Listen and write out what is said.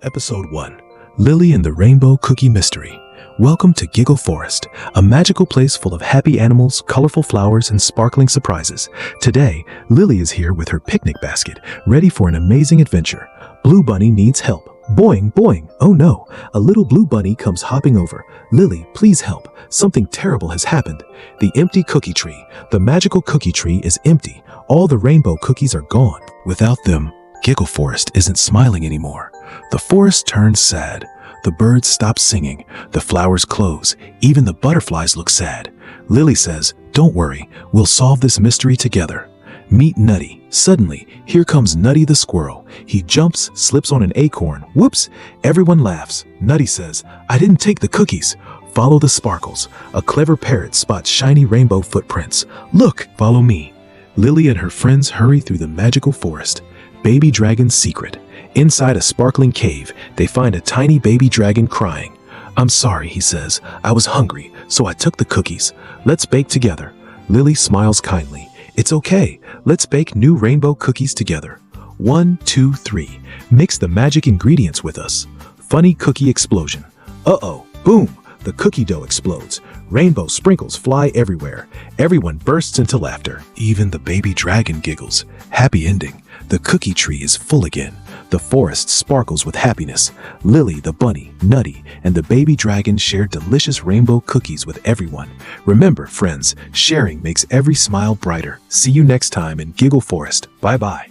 Episode 1, Lily and the Rainbow Cookie Mystery. Welcome to Giggle Forest, a magical place full of happy animals, colorful flowers, and sparkling surprises. Today, Lily is here with her picnic basket, ready for an amazing adventure. Blue Bunny needs help. Boing, boing. Oh no, a little blue bunny comes hopping over. Lily, please help. Something terrible has happened. The empty cookie tree. The magical cookie tree is empty. All the rainbow cookies are gone. Without them, Giggle Forest isn't smiling anymore. The forest turns sad. The birds stop singing. The flowers close. Even the butterflies look sad. Lily says, "Don't worry, we'll solve this mystery together." Meet Nutty. Suddenly, here comes Nutty the squirrel. He jumps, slips on an acorn. Whoops! Everyone laughs. Nutty says, "I didn't take the cookies." Follow the sparkles. A clever parrot spots shiny rainbow footprints. "Look, follow me." Lily and her friends hurry through the magical forest. Baby Dragon's secret. Inside a sparkling cave, they find a tiny baby dragon crying. "I'm sorry," he says. "I was hungry, so I took the cookies. Let's bake together." Lily smiles kindly. "It's okay. Let's bake new rainbow cookies together." 1, 2, 3. Mix the magic ingredients with us. Funny cookie explosion. Uh-oh. Boom. The cookie dough explodes. Rainbow sprinkles fly everywhere. Everyone bursts into laughter. Even the baby dragon giggles. Happy ending. The cookie tree is full again. The forest sparkles with happiness. Lily, the bunny, Nutty, and the baby dragon share delicious rainbow cookies with everyone. Remember, friends, sharing makes every smile brighter. See you next time in Giggle Forest. Bye-bye.